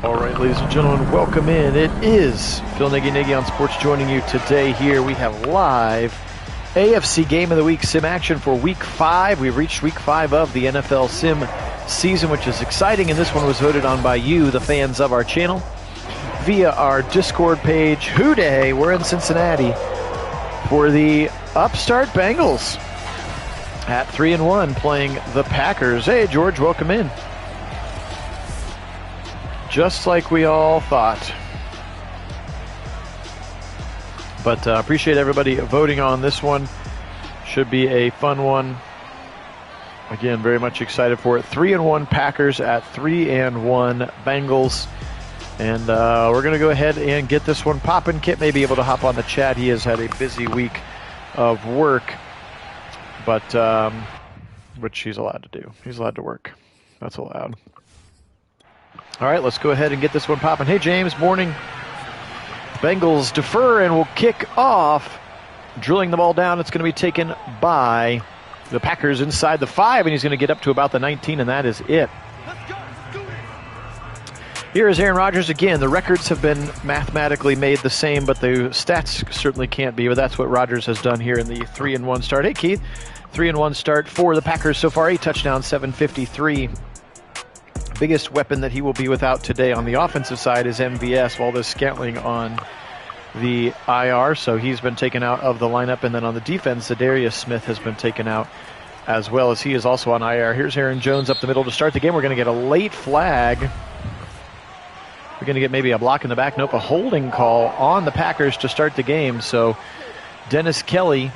All right, ladies and gentlemen, welcome in. It is Phil Nagy on Sports joining you today here. We have live AFC Game of the Week sim action for Week 5. We've reached Week 5 of the NFL sim season, which is exciting, and this one was voted on by you, the fans of our channel, via our Discord page. Hooday, we're in Cincinnati for the upstart Bengals at 3-1 playing the Packers. Hey, George, welcome in. Just like we all thought. But appreciate everybody voting on this one. Should be a fun one. Again, very much excited for it. 3-1 Packers at 3-1 Bengals. And we're going to go ahead and get this one popping. Kit may be able to hop on the chat. He has had a busy week of work. But, which he's allowed to do. He's allowed to work. That's allowed. All right, let's go ahead and get this one popping. Hey, James, morning. Bengals defer and will kick off. Drilling the ball down. It's going to be taken by the Packers inside the 5, and he's going to get up to about the 19, and that is it. Here is Aaron Rodgers again. The records have been mathematically made the same, but the stats certainly can't be. But that's what Rodgers has done here in the 3-1 start. Hey, Keith, 3-1 start for the Packers so far. 8 touchdowns, 753. Biggest weapon that he will be without today on the offensive side is MVS, Valdez Scantling on the IR, so he's been taken out of the lineup. And then on the defense, Zadarius Smith has been taken out as well, as he is also on IR. Here's Aaron Jones up the middle to start the game. We're going to get a late flag. We're going to get maybe a block in the back. Nope, a holding call on the Packers to start the game. So Dennis Kelly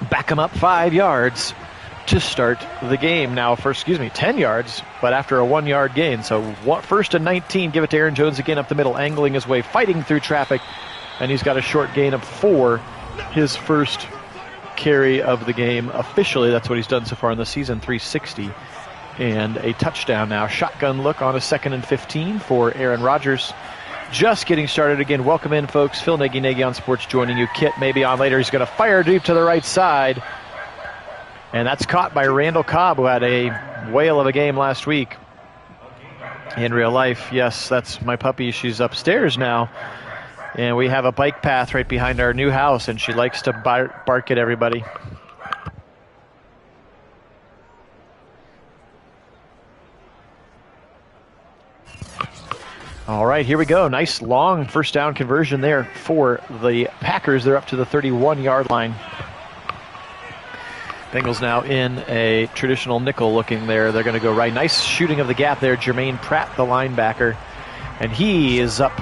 back him up 5 yards to start the game. Now, 10 yards, but after a 1-yard gain. So first and 19, give it to Aaron Jones again up the middle, angling his way, fighting through traffic, and he's got a short gain of 4, his first carry of the game officially. That's what he's done so far in the season, 360, and a touchdown now. Shotgun look on a 2nd and 15 for Aaron Rodgers. Just getting started again. Welcome in, folks. Phil Nagy on Sports joining you. Kit may be on later. He's going to fire deep to the right side. And that's caught by Randall Cobb, who had a whale of a game last week. In real life, yes, that's my puppy. She's upstairs now. And we have a bike path right behind our new house, and she likes to bark at everybody. All right, here we go. Nice long first down conversion there for the Packers. They're up to the 31-yard line. Bengals now in a traditional nickel looking there. They're going to go right. Nice shooting of the gap there. Jermaine Pratt, the linebacker. And he is up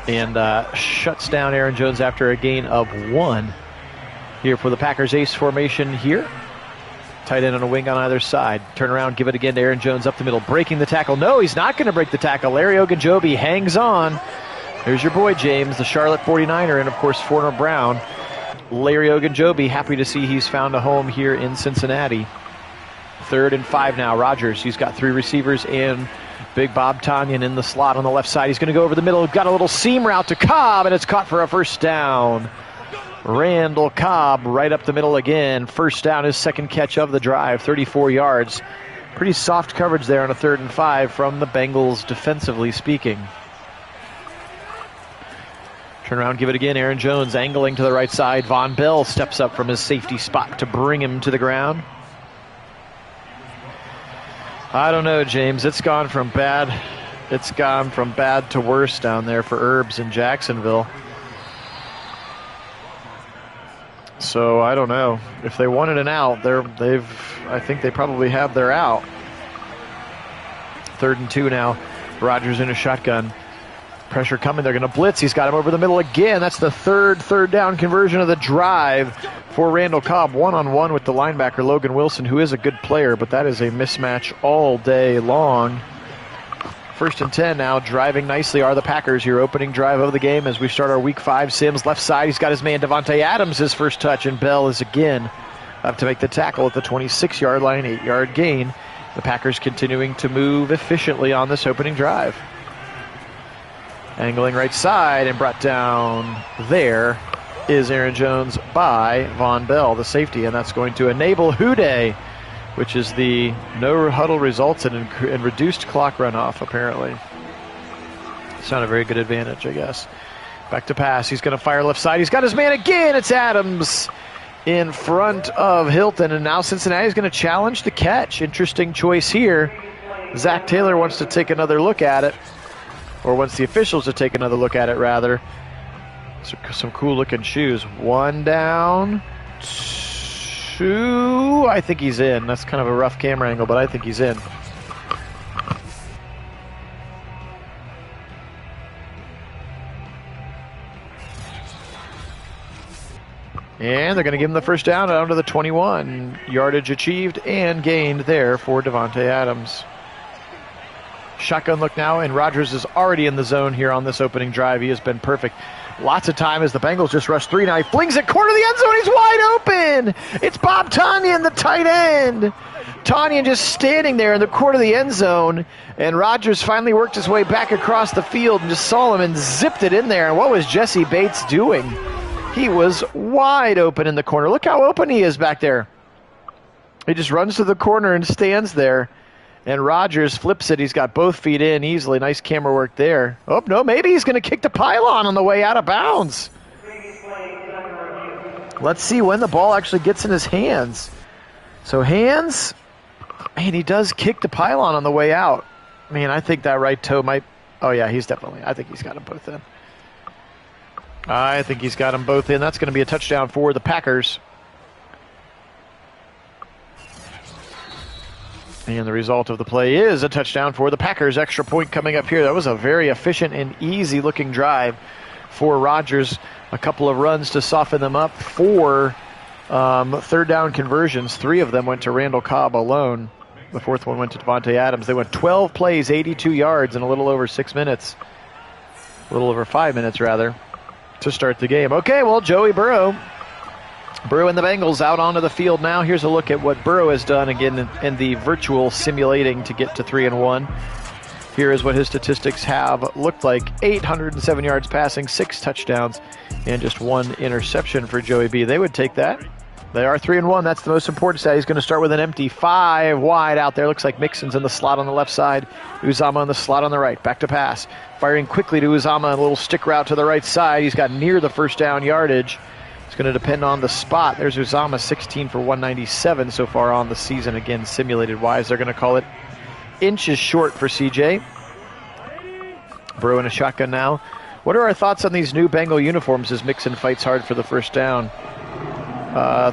and shuts down Aaron Jones after a gain of 1. Here for the Packers ace formation here. Tight end on a wing on either side. Turn around, give it again to Aaron Jones up the middle. Breaking the tackle. No, he's not going to break the tackle. Larry Ogunjobi hangs on. There's your boy, James, the Charlotte 49er, and, of course, Forner Brown. Larry Ogunjobi, happy to see he's found a home here in Cincinnati. 3rd and 5 now. Rodgers, he's got 3 receivers and Big Bob Tonyan in the slot on the left side. He's going to go over the middle. Got a little seam route to Cobb, and it's caught for a first down. Randall Cobb right up the middle again. First down, his 2nd catch of the drive, 34 yards. Pretty soft coverage there on a 3rd and 5 from the Bengals defensively speaking. Turn around, give it again. Aaron Jones angling to the right side. Von Bell steps up from his safety spot to bring him to the ground. I don't know, James. It's gone from bad to worse down there for Herbs in Jacksonville. So I don't know. If they wanted an out, I think they probably have their out. 3rd and 2 now. Rodgers in a shotgun. Pressure coming. They're going to blitz. He's got him over the middle again. That's the third down conversion of the drive for Randall Cobb. 1-on-1 with the linebacker, Logan Wilson, who is a good player, but that is a mismatch all day long. 1st and 10 now. Driving nicely are the Packers. Your opening drive of the game as we start our Week 5 sims. Left side, he's got his man Devontae Adams, his first touch, and Bell is again up to make the tackle at the 26-yard line, 8-yard gain. The Packers continuing to move efficiently on this opening drive. Angling right side and brought down there is Aaron Jones by Von Bell, the safety, and that's going to enable Hooday which is the no huddle results in reduced clock runoff, apparently. It's not a very good advantage, I guess. Back to pass. He's going to fire left side. He's got his man again. It's Adams in front of Hilton, and now Cincinnati's going to challenge the catch. Interesting choice here. Zach Taylor wants to take another look at it, or wants the officials to take another look at it, rather. Some cool-looking shoes. One down, two. I think he's in. That's kind of a rough camera angle, but I think he's in. And they're going to give him the first down down to the 21. Yardage achieved and gained there for Davante Adams. Shotgun look now, and Rodgers is already in the zone here on this opening drive. He has been perfect. Lots of time as the Bengals just rush three. Now he flings it corner of the end zone. He's wide open. It's Bob Tonyan, the tight end. Tonyan just standing there in the corner of the end zone, and Rodgers finally worked his way back across the field and just saw him and zipped it in there. And what was Jesse Bates doing? He was wide open in the corner. Look how open he is back there. He just runs to the corner and stands there. And Rodgers flips it. He's got both feet in easily. Nice camera work there. Oh, no, maybe he's going to kick the pylon on the way out of bounds. Let's see when the ball actually gets in his hands. So hands, and he does kick the pylon on the way out. Man, I think that right toe might... Oh, yeah, I think he's got them both in. I think he's got them both in. That's going to be a touchdown for the Packers. And the result of the play is a touchdown for the Packers. Extra point coming up here. That was a very efficient and easy-looking drive for Rodgers. A couple of runs to soften them up. 4 third down conversions. 3 of them went to Randall Cobb alone. The 4th one went to Davante Adams. They went 12 plays, 82 yards in a little over 6 minutes. A little over 5 minutes, rather, to start the game. Okay, well, Joey Burrow and the Bengals out onto the field now. Here's a look at what Burrow has done again in the virtual simulating to get to 3-1. Here is what his statistics have looked like. 807 yards passing, 6 touchdowns, and just 1 interception for Joey B. They would take that. They are 3-1. That's the most important stat. He's going to start with an empty 5 wide out there. Looks like Mixon's in the slot on the left side. Uzama in the slot on the right. Back to pass. Firing quickly to Uzama. A little stick route to the right side. He's got near the first down yardage. It's going to depend on the spot. There's Uzama, 16 for 197 so far on the season. Again, simulated-wise, they're going to call it inches short for CJ. Burrow in a shotgun now. What are our thoughts on these new Bengal uniforms as Mixon fights hard for the first down?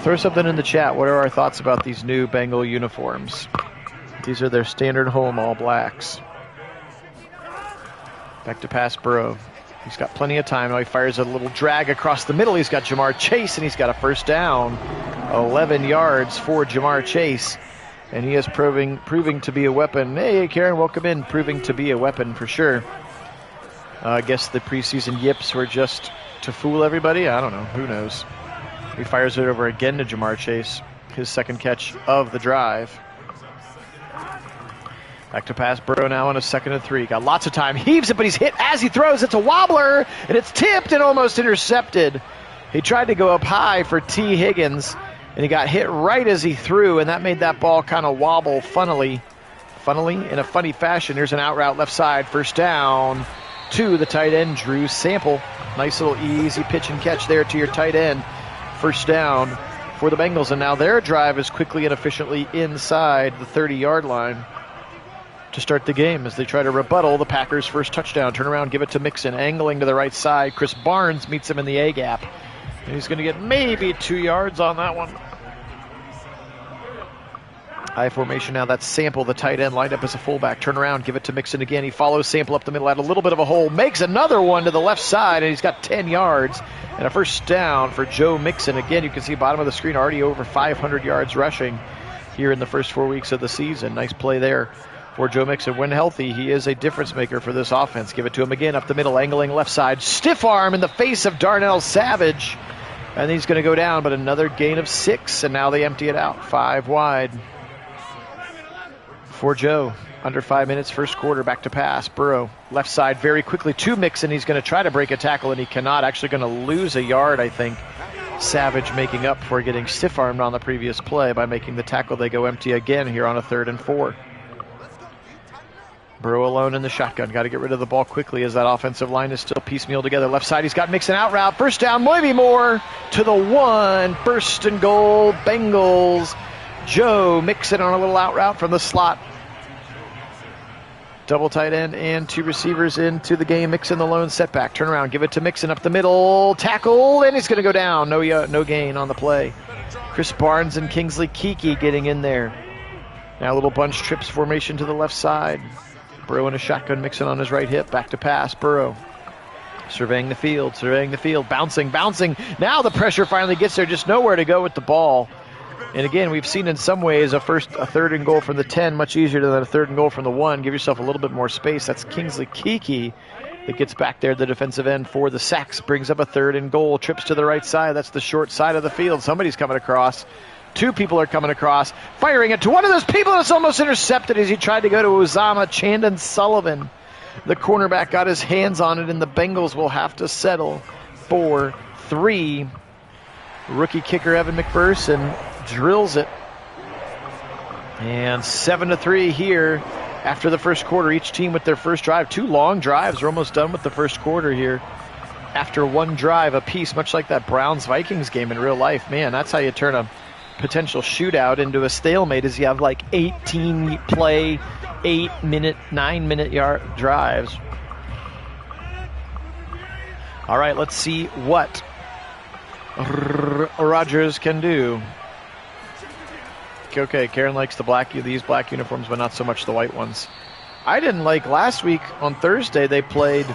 Throw something in the chat. What are our thoughts about these new Bengal uniforms? These are their standard home all blacks. Back to pass Burrow. He's got plenty of time. Now he fires a little drag across the middle. He's got Jamar Chase, and he's got a first down. 11 yards for Jamar Chase. And he is proving to be a weapon. Hey, Karen, welcome in. Proving to be a weapon for sure. I guess the preseason yips were just to fool everybody. I don't know. Who knows? He fires it over again to Jamar Chase. His second catch of the drive. Back to pass Burrow now on a 2nd and 3. Got lots of time. Heaves it, but he's hit as he throws. It's a wobbler, and it's tipped and almost intercepted. He tried to go up high for T. Higgins, and he got hit right as he threw, and that made that ball kind of wobble funnily in a funny fashion. Here's an out route left side. First down to the tight end, Drew Sample. Nice little easy pitch and catch there to your tight end. First down for the Bengals, and now their drive is quickly and efficiently inside the 30-yard line to start the game as they try to rebuttal the Packers' first touchdown. Turn around, give it to Mixon, angling to the right side. Chris Barnes meets him in the A-gap, and he's going to get maybe 2 yards on that one. I formation now. That's Sample, the tight end, lined up as a fullback. Turn around, give it to Mixon again. He follows Sample up the middle, had a little bit of a hole, makes another one to the left side, and he's got 10 yards and a first down for Joe Mixon. Again, you can see bottom of the screen, already over 500 yards rushing here in the first 4 weeks of the season. Nice play there for Joe Mixon. When healthy, he is a difference maker for this offense. Give it to him again up the middle, angling left side. Stiff arm in the face of Darnell Savage. And he's going to go down, but another gain of 6, and now they empty it out. 5 wide for Joe. Under 5 minutes, first quarter, back to pass. Burrow, left side very quickly to Mixon. He's going to try to break a tackle, and he cannot. Actually going to lose a yard, I think. Savage making up for getting stiff-armed on the previous play by making the tackle. They go empty again here on a 3rd and 4. Burrow alone in the shotgun. Got to get rid of the ball quickly as that offensive line is still piecemeal together. Left side, he's got Mixon out route. First down, maybe more to the 1. First and goal, Bengals. Joe Mixon on a little out route from the slot. Double tight end and 2 receivers into the game. Mixon the lone setback. Turn around, give it to Mixon up the middle. Tackle, and he's going to go down. No gain on the play. Chris Barnes and Kingsley Keke getting in there. Now a little bunch trips formation to the left side. Burrow in a shotgun, Mixon on his right hip. Back to pass. Burrow surveying the field. Bouncing. Now the pressure finally gets there. Just nowhere to go with the ball. And again, we've seen in some ways a 3rd and goal from the 10 much easier than a 3rd and goal from the 1. Give yourself a little bit more space. That's Kingsley Keke that gets back there, the defensive end for the Sacks. Brings up a 3rd and goal. Trips to the right side. That's the short side of the field. Somebody's coming across. 2 people are coming across, firing it to one of those people that's almost intercepted as he tried to go to Uzama. Chandon Sullivan, the cornerback, got his hands on it, and the Bengals will have to settle for 3. Rookie kicker Evan McPherson drills it. And 7-3 here after the first quarter. Each team with their first drive. 2 long drives. We're almost done with the first quarter here. After 1 drive apiece, much like that Browns-Vikings game in real life. Man, that's how you turn a potential shootout into a stalemate, is you have like 18 play, 8-minute, 9-minute yard drives. All right, let's see what Rodgers can do. Okay, Karen likes these black uniforms, but not so much the white ones. I didn't like last week on Thursday. They played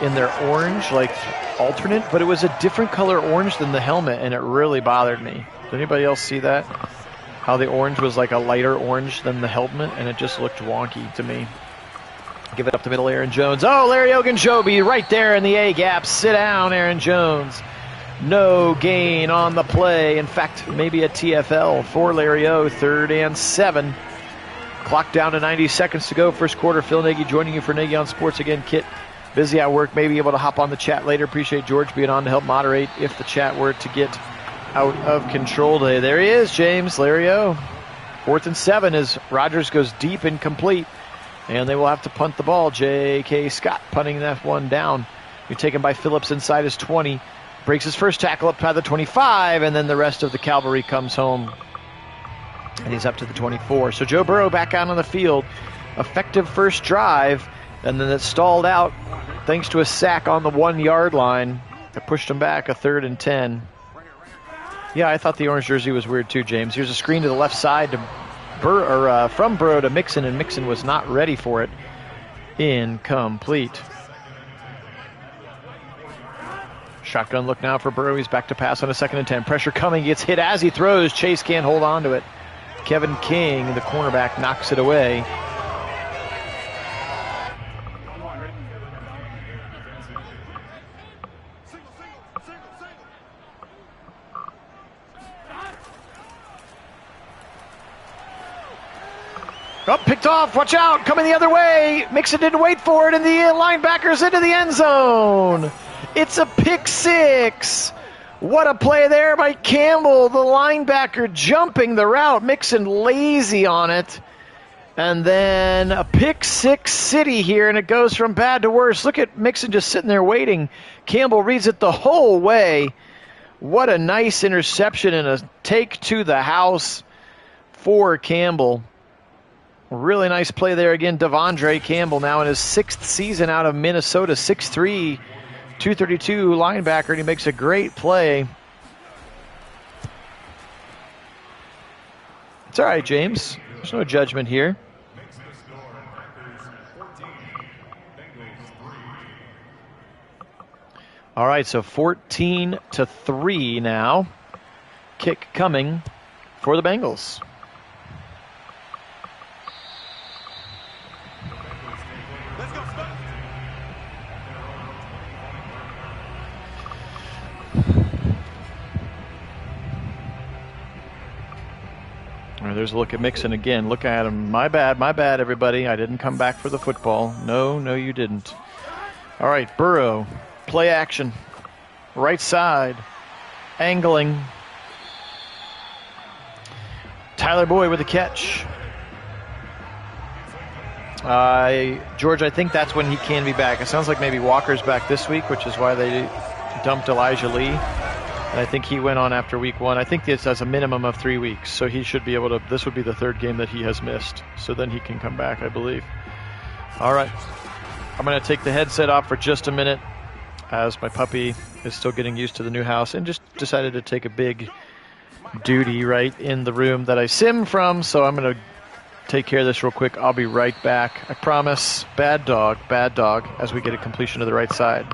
in their orange, like alternate, but it was a different color orange than the helmet, and it really bothered me. Did anybody else see that? How the orange was like a lighter orange than the helmet, and it just looked wonky to me. Give it up the middle, Aaron Jones. Oh, Larry Ogunjobi right there in the A-gap. Sit down, Aaron Jones. No gain on the play. In fact, maybe a TFL for Larry O. 3rd and 7. Clock down to 90 seconds to go. First quarter. Phil Nagy joining you for Nagy on Sports. Again, Kit busy at work. Maybe able to hop on the chat later. Appreciate George being on to help moderate if the chat were to get out of control today. There he is, James. Larry O. 4th and 7 as Rodgers goes deep and complete. And they will have to punt the ball. J.K. Scott punting that one down. You're taken by Phillips inside his 20. Breaks his first tackle up by the 25, and then the rest of the cavalry comes home. And he's up to the 24. So Joe Burrow back out on the field. Effective first drive, and then it stalled out thanks to a sack on the 1-yard line that pushed him back a 3rd and 10. Yeah, I thought the orange jersey was weird too, James. Here's a screen to the left side to from Burrow to Mixon, and Mixon was not ready for it. Incomplete. Shotgun look now for Burrow. He's back to pass on a 2nd and 10. Pressure coming. Gets hit as he throws. Chase can't hold on to it. Kevin King, the cornerback, knocks it away. Oh, picked off. Watch out. Coming the other way. Mixon didn't wait for it, and the linebacker's into the end zone. It's a pick 6. What a play there by Campbell, the linebacker jumping the route. Mixon lazy on it. And then a pick 6 city here, and it goes from bad to worse. Look at Mixon just sitting there waiting. Campbell reads it the whole way. What a nice interception and a take to the house for Campbell. Really nice play there again. Devondre Campbell now in his 6th season out of Minnesota. 6'3", 232 linebacker, and he makes a great play. It's all right, James. There's no judgment here. All right, so 14-3 now. Kick coming for the Bengals. There's a look at Mixon again. Look at him. My bad, everybody. I didn't come back for the football. No, you didn't. All right, Burrow. Play action. Right side. angling. Tyler Boyd with a catch. George, I think that's when he can be back. It sounds like maybe Walker's back this week, which is why they dumped Elijah Lee. And I think he went on after week 1. I think this has a minimum of 3 weeks, so he should be able to. This would be the 3rd game that he has missed, so then he can come back, I believe. All right, I'm going to take the headset off for just a minute as my puppy is still getting used to the new house and just decided to take a big duty right in the room that I sim from, so I'm going to take care of this real quick. I'll be right back. I promise. Bad dog, as we get a completion to the right side.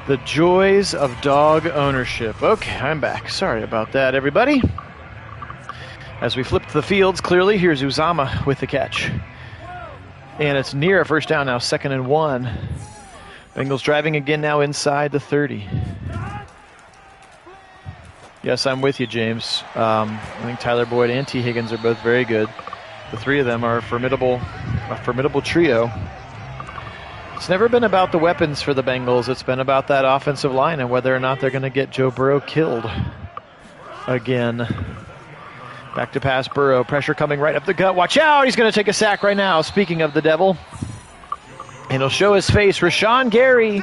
The joys of dog ownership. Okay, I'm back. Sorry about that, everybody. As we flip to the fields, clearly, here's Uzama with the catch. And it's near a first down now, 2nd and 1. Bengals driving again now inside the 30. Yes, I'm with you, James. I think Tyler Boyd and T. Higgins are both very good. The 3 of them are a formidable trio. It's never been about the weapons for the Bengals. It's been about that offensive line and whether or not they're going to get Joe Burrow killed again. Back to pass, Burrow. Pressure coming right up the gut. Watch out. He's going to take a sack right now. Speaking of the devil. And he'll show his face. Rashawn Gary,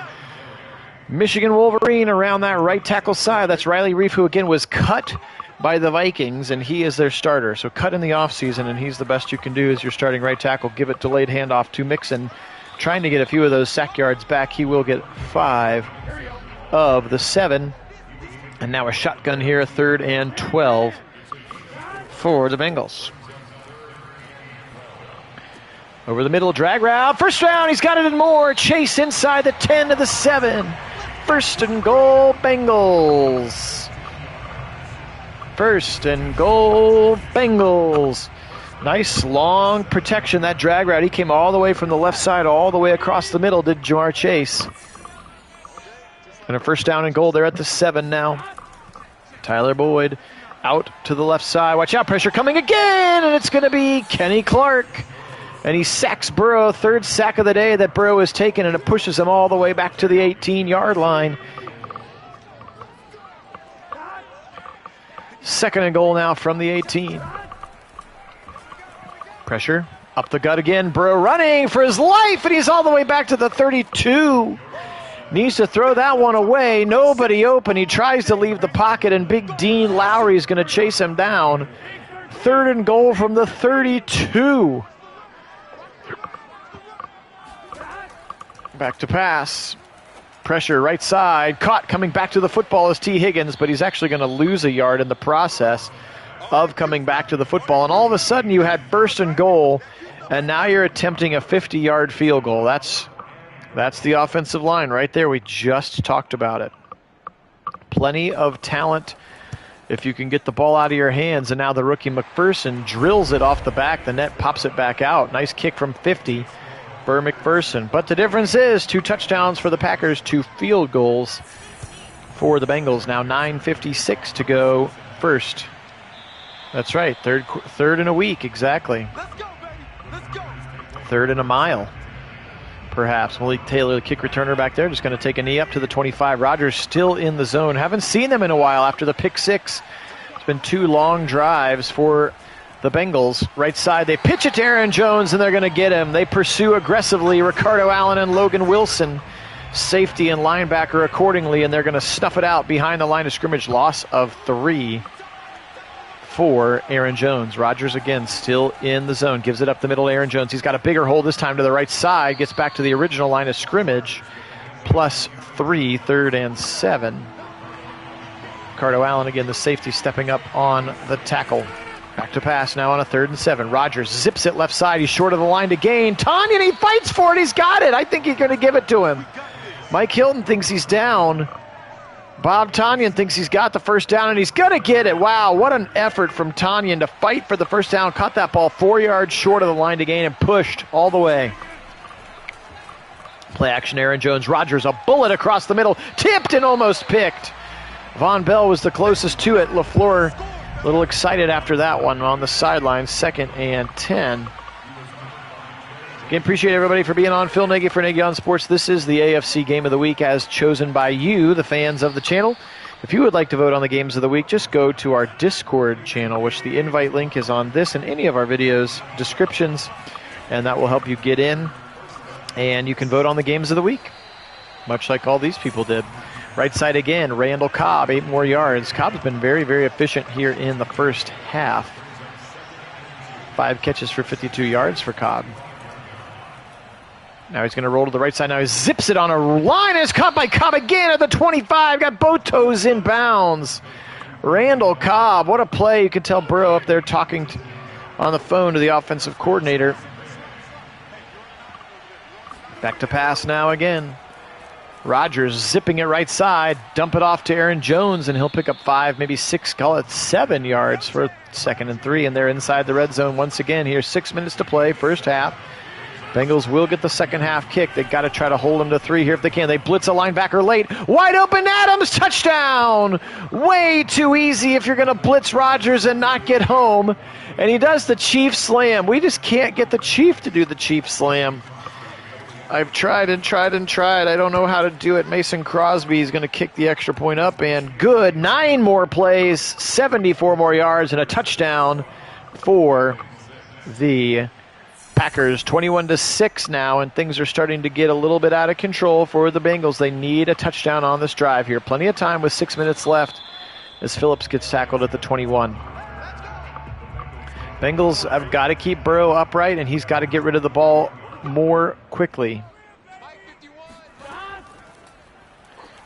Michigan Wolverine, around that right tackle side. That's Riley Reif, who again was cut by the Vikings, and he is their starter. So cut in the offseason, and he's the best you can do as your starting right tackle. Give it delayed handoff to Mixon. Trying to get a few of those sack yards back. He will get 5 of the 7. And now a shotgun here, 3rd and 12 for the Bengals. Over the middle, drag route. First down, he's got it and more. Chase inside the 10 to the 7. 1st and goal, Bengals. 1st and goal, Bengals. Nice long protection, that drag route. He came all the way from the left side, all the way across the middle, did Jamar Chase. And a 1st down and goal there at the 7 now. Tyler Boyd out to the left side. Watch out, pressure coming again, and it's going to be Kenny Clark. And he sacks Burrow, 3rd sack of the day that Burrow has taken, and it pushes him all the way back to the 18-yard line. 2nd and goal now from the 18. Pressure up the gut again. Burrow running for his life, and he's all the way back to the 32. Needs to throw that one away. Nobody open. He tries to leave the pocket, and Big Dean Lowry is going to chase him down. 3rd and goal from the 32. Back to pass. Pressure right side. Caught coming back to the football is T. Higgins, but he's actually going to lose a yard in the process of coming back to the football. And all of a sudden you had 1st and goal, and now you're attempting a 50-yard field goal. That's the offensive line right there. We just talked about it. Plenty of talent if you can get the ball out of your hands. And now the rookie McPherson drills it off the back. The net pops it back out. Nice kick from 50 for McPherson. But the difference is 2 touchdowns for the Packers, 2 field goals for the Bengals. Now 9:56 to go first. That's right, third in a week, exactly. Let's go, baby. Let's go. 3rd and a mile. perhaps. Malik Taylor, the kick returner back there, just going to take a knee up to the 25. Rodgers still in the zone. Haven't seen them in a while after the pick six. It's been 2 long drives for the Bengals. Right side, they pitch it to Aaron Jones, and they're going to get him. They pursue aggressively Ricardo Allen and Logan Wilson, safety and linebacker accordingly, and they're going to snuff it out behind the line of scrimmage. Loss of 3 for Aaron Jones. Rodgers again still in the zone. Gives it up the middle to Aaron Jones. He's got a bigger hole this time to the right side. Gets back to the original line of scrimmage. +3, 3rd and 7. Ricardo Allen again, the safety, stepping up on the tackle. Back to pass now on a 3rd and 7. Rodgers zips it left side. He's short of the line to gain. Tanyan, he fights for it. He's got it. I think he's going to give it to him. Mike Hilton thinks he's down. Bob Tanyan thinks he's got the first down, and he's going to get it. Wow, what an effort from Tanyan to fight for the first down. Caught that ball 4 yards short of the line to gain and pushed all the way. Play action, Aaron Jones. Rodgers, a bullet across the middle. Tipped and almost picked. Von Bell was the closest to it. LaFleur a little excited after that one on the sideline. 2nd and 10. Again, appreciate everybody for being on. Phil Nagy for Nagy on Sports. This is the AFC Game of the Week as chosen by you, the fans of the channel. If you would like to vote on the games of the week, just go to our Discord channel, which the invite link is on this and any of our videos descriptions, and that will help you get in, and you can vote on the games of the week, much like all these people did. Right side again, Randall Cobb, 8 more yards. Cobb's been very, very efficient here in the first half. 5 catches for 52 yards for Cobb. Now he's going to roll to the right side. Now he zips it on a line. It's caught by Cobb again at the 25. Got both toes in bounds. Randall Cobb, what a play. You can tell Burrow up there talking on the phone to the offensive coordinator. Back to pass now again. Rodgers zipping it right side. Dump it off to Aaron Jones, and he'll pick up 5, maybe 6, call it 7 yards for 2nd and 3. And they're inside the red zone once again here. 6 minutes to play, first half. Bengals will get the second half kick. They've got to try to hold them to 3 here if they can. They blitz a linebacker late. Wide open Adams, touchdown! Way too easy if you're going to blitz Rodgers and not get home. And he does the Chief slam. We just can't get the Chief to do the Chief slam. I've tried and tried and tried. I don't know how to do it. Mason Crosby is going to kick the extra point up, and good. 9 more plays, 74 more yards, and a touchdown for the Packers. 21-6 now, and things are starting to get a little bit out of control for the Bengals. They need a touchdown on this drive here. Plenty of time with 6 minutes left as Phillips gets tackled at the 21. Bengals have got to keep Burrow upright, and he's got to get rid of the ball more quickly.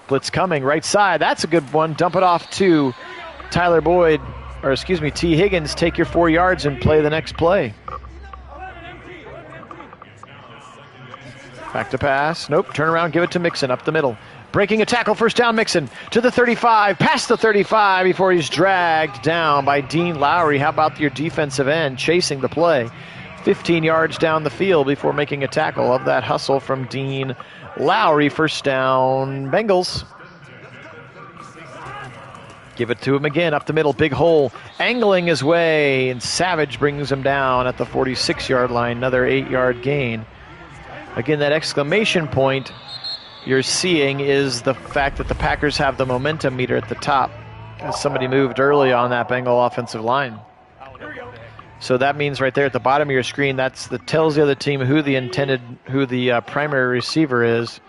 Blitz coming, right side. That's a good one. Dump it off to T. Higgins. Take your 4 yards and play the next play. Back to pass. Nope. Turn around. Give it to Mixon up the middle. Breaking a tackle. First down, Mixon to the 35. Past the 35 before he's dragged down by Dean Lowry. How about your defensive end chasing the play? 15 yards down the field before making a tackle. Of that hustle from Dean Lowry. First down, Bengals. Give it to him again, up the middle, big hole, angling his way, and Savage brings him down at the 46-yard line, another 8-yard gain. Again, that exclamation point you're seeing is the fact that the Packers have the momentum meter at the top, as somebody moved early on that Bengal offensive line. So that means right there at the bottom of your screen, that tells the other team who the primary receiver is,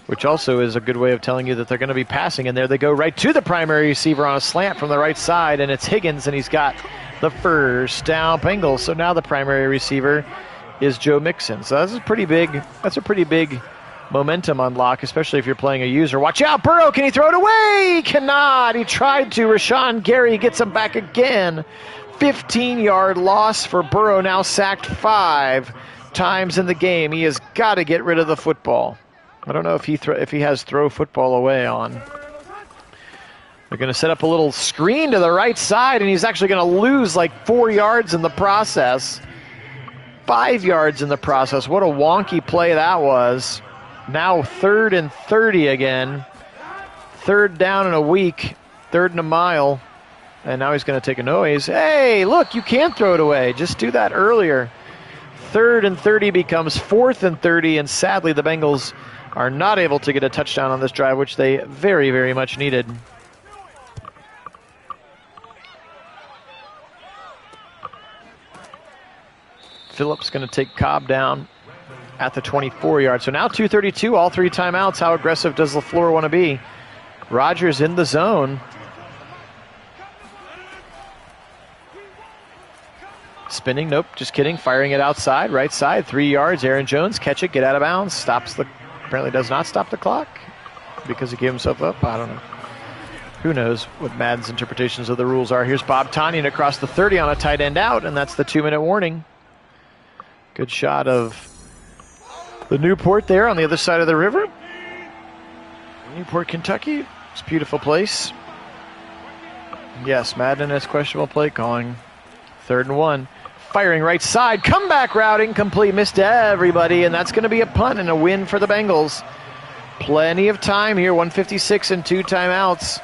which also is a good way of telling you that they're going to be passing. And there they go right to the primary receiver on a slant from the right side, and it's Higgins, and he's got the first down, Bengals. So now the primary receiver is Joe Mixon. So that's a pretty big momentum unlock, especially if you're playing a user. Watch out, Burrow, can he throw it away? He cannot. He tried to. Rashawn Gary gets him back again. 15-yard loss for Burrow, now sacked 5 times in the game. He has got to get rid of the football. I don't know if he has throw football away on. They're going to set up a little screen to the right side, and he's actually going to lose like 4 yards in the process. 5 yards in the process. What a wonky play that was. Now 3rd and 30 again. 3rd down in a week. 3rd and a mile. And now he's going to take a noise. Hey, look, you can throw it away. Just do that earlier. 3rd and 30 becomes 4th and 30, and sadly the Bengals are not able to get a touchdown on this drive, which they very, very much needed. Phillips going to take Cobb down at the 24-yard. So now 2:32, all 3 timeouts. How aggressive does LaFleur want to be? Rodgers in the zone. Spinning, nope, just kidding. Firing it outside, right side, 3 yards. Aaron Jones, catch it, get out of bounds. Apparently does not stop the clock because he gave himself up. I don't know. Who knows what Madden's interpretations of the rules are. Here's Bob Tonyan across the 30 on a tight end out, and that's the 2-minute warning. Good shot of the Newport there on the other side of the river. Newport, Kentucky. It's a beautiful place. Yes, Madden has questionable play calling. 3rd and 1. Firing right side. Comeback route incomplete. Missed everybody, and that's going to be a punt and a win for the Bengals. Plenty of time here. 1:56 and 2 timeouts.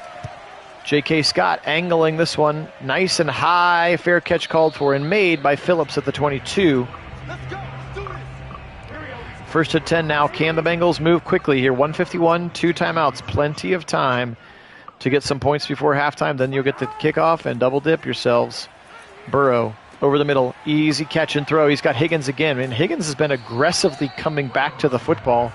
J.K. Scott angling this one. Nice and high. Fair catch called for and made by Phillips at the 22. 1st and 10 now. Can the Bengals move quickly here? 1:51, 2 timeouts. Plenty of time to get some points before halftime. Then you'll get the kickoff and double dip yourselves. Burrow over the middle. Easy catch and throw. He's got Higgins again. And Higgins has been aggressively coming back to the football,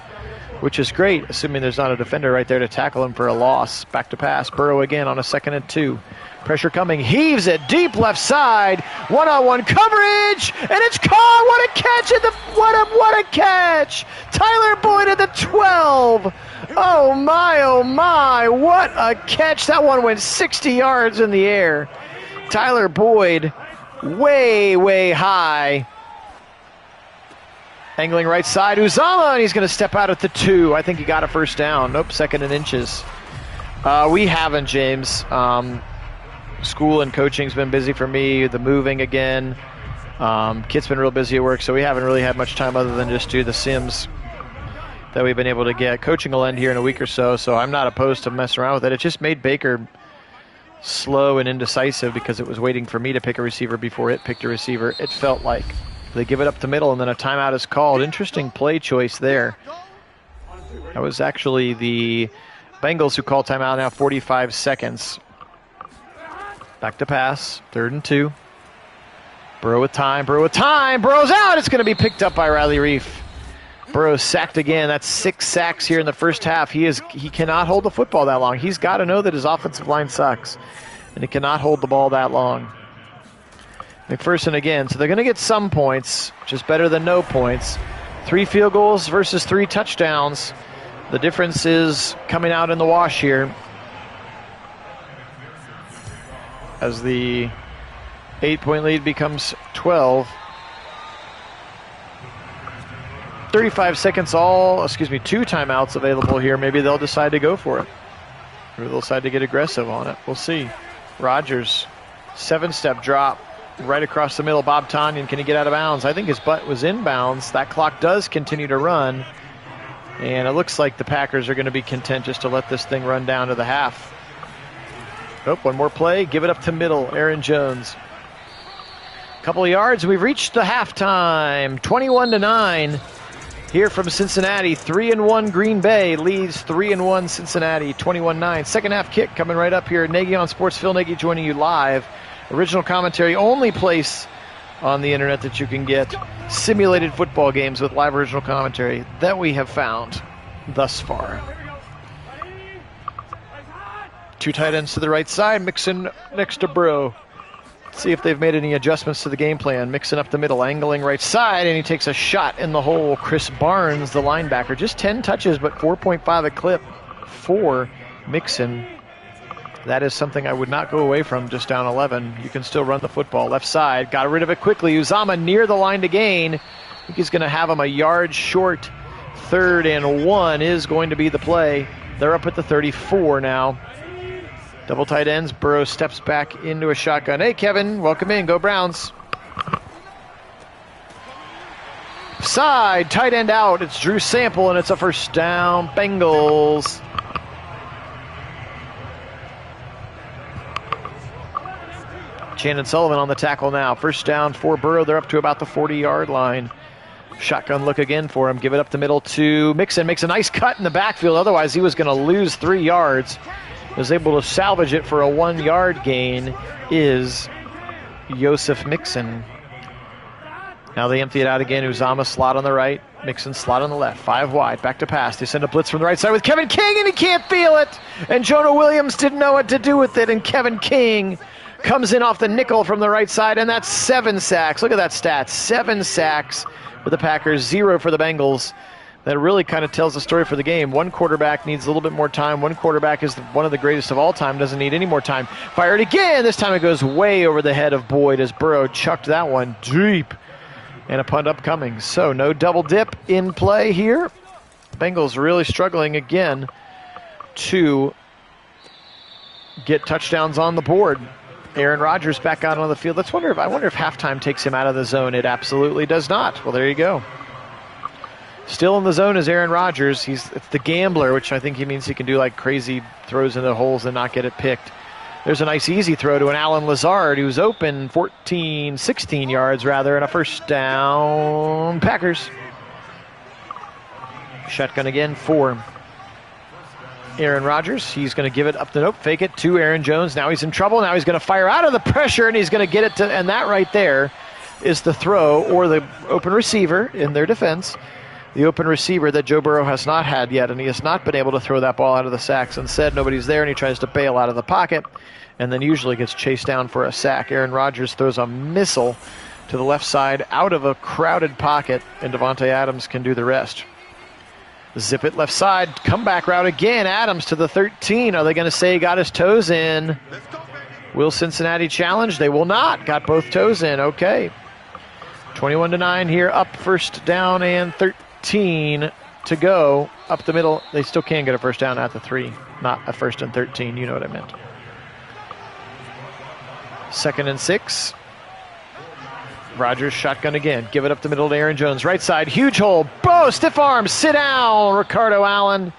which is great, assuming there's not a defender right there to tackle him for a loss. Back to pass. Burrow again on a 2nd and 2. Pressure coming. Heaves it deep left side. One-on-one coverage. And it's caught. What a catch. What a catch. Tyler Boyd at the 12. Oh, my. What a catch. That one went 60 yards in the air. Tyler Boyd way, way high. Angling right side. Uzama, and he's going to step out at the 2. I think he got a first down. Nope, 2nd and inches. We haven't, James. School and coaching's been busy for me. The moving again. Kit's been real busy at work, so we haven't really had much time other than just do the sims that we've been able to get. Coaching will end here in a week or so I'm not opposed to messing around with it. It just made Baker slow and indecisive because it was waiting for me to pick a receiver before it picked a receiver. It felt like they give it up the middle and then a timeout is called. Interesting play choice there. That was actually the Bengals who called timeout. Now 45 seconds. Back to pass. 3rd and 2. Burrow with time. Burrow's out. It's going to be picked up by Riley Reef. Burrow sacked again. That's 6 sacks here in the first half. He cannot hold the football that long. He's got to know that his offensive line sucks, and he cannot hold the ball that long. McPherson again. So they're going to get some points, which is better than no points. 3 field goals versus 3 touchdowns. The difference is coming out in the wash here as the 8-point lead becomes 12. 35 seconds 2 timeouts available here. Maybe they'll decide to go for it. Or they'll decide to get aggressive on it. We'll see. Rodgers, 7-step drop right across the middle. Bob Tonyan, can he get out of bounds? I think his butt was in bounds. That clock does continue to run. And it looks like the Packers are going to be content just to let this thing run down to the half. Oh, one more play. Give it up to middle. Aaron Jones. Couple of yards. We've reached the halftime. 21-9. Here from Cincinnati, 3-1 Green Bay leads 3-1 Cincinnati, 21-9. Second half kick coming right up here. Nagy on Sports. Phil Nagy joining you live. Original commentary, only place on the internet that you can get simulated football games with live original commentary that we have found thus far. 2 tight ends to the right side, Mixon next to Burrow. See if they've made any adjustments to the game plan. Mixon up the middle, angling right side, and he takes a shot in the hole. Chris Barnes, the linebacker, just 10 touches, but 4.5 a clip for Mixon. That is something I would not go away from just down 11. You can still run the football. Left side, got rid of it quickly. Uzama near the line to gain. I think he's going to have him a yard short. 3rd and 1 is going to be the play. They're up at the 34 now. Double tight ends. Burrow steps back into a shotgun. Hey, Kevin, welcome in. Go Browns. Side, tight end out. It's Drew Sample, and it's a first down. Bengals. Shannon Sullivan on the tackle now. First down for Burrow. They're up to about the 40-yard line. Shotgun look again for him. Give it up the middle to Mixon. Makes a nice cut in the backfield. Otherwise, he was going to lose 3 yards. Was able to salvage it for a 1-yard gain is Joseph Mixon. Now they empty it out again. Uzama slot on the right. Mixon slot on the left. 5 wide. Back to pass. They send a blitz from the right side with Kevin King, and he can't feel it. And Jonah Williams didn't know what to do with it. And Kevin King comes in off the nickel from the right side, and that's 7 sacks. Look at that stat. 7 sacks for the Packers, 0 for the Bengals. That really kind of tells the story for the game. One quarterback needs a little bit more time. One quarterback is one of the greatest of all time, doesn't need any more time. Fired again. This time it goes way over the head of Boyd as Burrow chucked that one deep. And a punt upcoming. So no double dip in play here. Bengals really struggling again to get touchdowns on the board. Aaron Rodgers back out on the field. I wonder if halftime takes him out of the zone. It absolutely does not. Well, there you go. Still in the zone is Aaron Rodgers. It's the gambler, which I think he means he can do like crazy throws into holes and not get it picked. There's a nice easy throw to an Allen Lazard who's open 16 yards rather, and a first down. Packers. Shotgun again for Aaron Rodgers. He's going to give it up the fake it to Aaron Jones. Now he's in trouble. Now he's going to fire out of the pressure, and he's going to get it to, and that right there is the throw or the open receiver in their defense. The open receiver that Joe Burrow has not had yet, and he has not been able to throw that ball out of the sacks. Instead, nobody's there, and he tries to bail out of the pocket, and then usually gets chased down for a sack. Aaron Rodgers throws a missile to the left side out of a crowded pocket, and Devontae Adams can do the rest. Zip it left side, comeback route again. Adams to the 13. Are they going to say he got his toes in? Will Cincinnati challenge? They will not. Got both toes in. Okay. 21-9 here, up first down and 13 to go. Up the middle. They still can get a first down at the 3, not a first and 13. You know what I meant. 2nd and 6. Rodgers shotgun again. Give it up the middle to Aaron Jones. Right side, huge hole. Bo, stiff arm. Sit down, Ricardo Allen.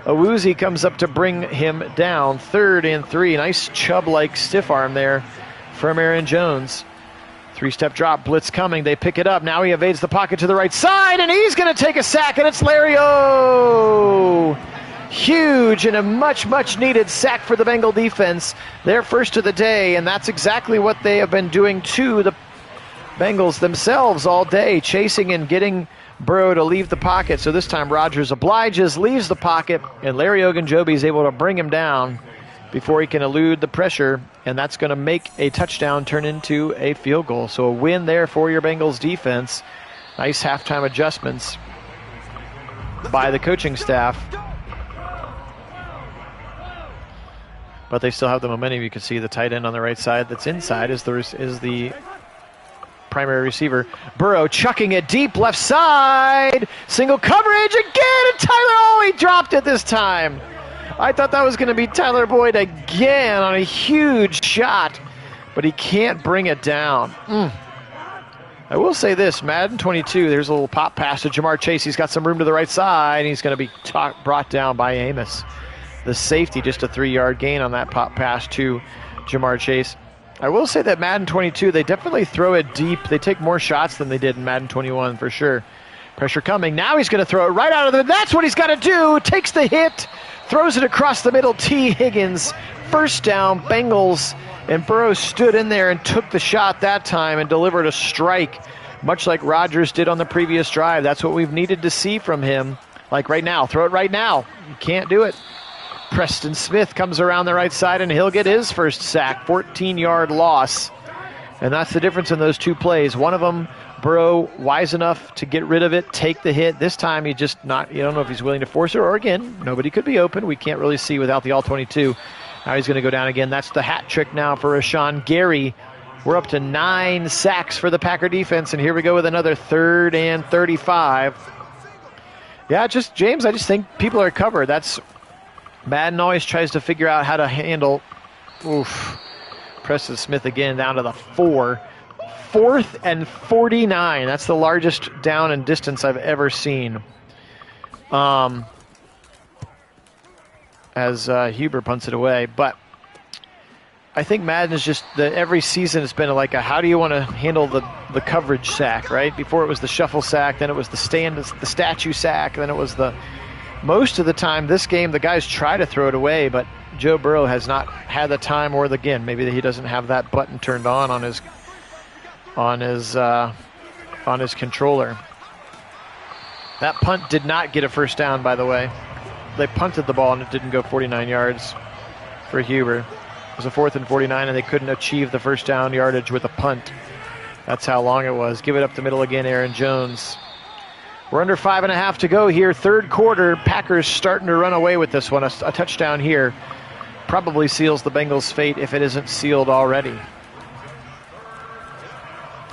Awuzie comes up to bring him down. 3rd and 3. Nice Chubb-like stiff arm there from Aaron Jones. 3-step drop, blitz coming. They pick it up. Now he evades the pocket to the right side, and he's going to take a sack, and it's Larry O. Huge and a much, much needed sack for the Bengal defense. Their first of the day, and that's exactly what they have been doing to the Bengals themselves all day, chasing and getting Burrow to leave the pocket. So this time Rodgers obliges, leaves the pocket, and Larry Ogunjobi is able to bring him down before he can elude the pressure, and that's going to make a touchdown turn into a field goal. So a win there for your Bengals defense. Nice halftime adjustments by the coaching staff. But they still have the momentum. You can see the tight end on the right side that's inside is the primary receiver. Burrow chucking it deep left side. Single coverage again, and he dropped it this time. I thought that was going to be Tyler Boyd again on a huge shot, but he can't bring it down. I will say this, Madden 22, there's a little pop pass to Jamar Chase. He's got some room to the right side, and he's going to be brought down by Amos. The safety, just a 3-yard gain on that pop pass to Jamar Chase. I will say that Madden 22, they definitely throw it deep. They take more shots than they did in Madden 21 for sure. Pressure coming. Now he's going to throw it right out of the... That's what he's got to do. Takes the hit. Throws it across the middle. T. Higgins. First down. Bengals. And Burrow stood in there and took the shot that time and delivered a strike, much like Rodgers did on the previous drive. That's what we've needed to see from him. Like right now. Throw it right now. You can't do it. Preston Smith comes around the right side, and he'll get his first sack. 14-yard loss. And that's the difference in those two plays. One of them, Burrow wise enough to get rid of it, take the hit. This time he just not, you don't know if he's willing to force it, or again, nobody could be open. We can't really see without the all-22. Now he's going to go down again. That's the hat trick now for Rashawn Gary. We're up to 9 sacks for the Packer defense, and here we go with another 3rd and 35. Yeah, James, I just think people are covered. That's Madden always tries to figure out how to handle. Oof. Preston Smith again down to the 4. 4th and 49. That's the largest down and distance I've ever seen. As Huber punts it away. But I think Madden is just every season has been like a how do you want to handle the coverage sack, right? Before it was the shuffle sack, then it was the statue sack, then it was most of the time this game the guys try to throw it away, but Joe Burrow has not had the time or again maybe he doesn't have that button turned on his controller. That punt did not get a first down, by the way. They punted the ball and it didn't go 49 yards for Huber. It was a 4th and 49 and they couldn't achieve the first down yardage with a punt. That's how long it was. Give it up the middle again, Aaron Jones. We're under 5.5 to go here. Third quarter, Packers starting to run away with this one. A touchdown here probably seals the Bengals' fate if it isn't sealed already.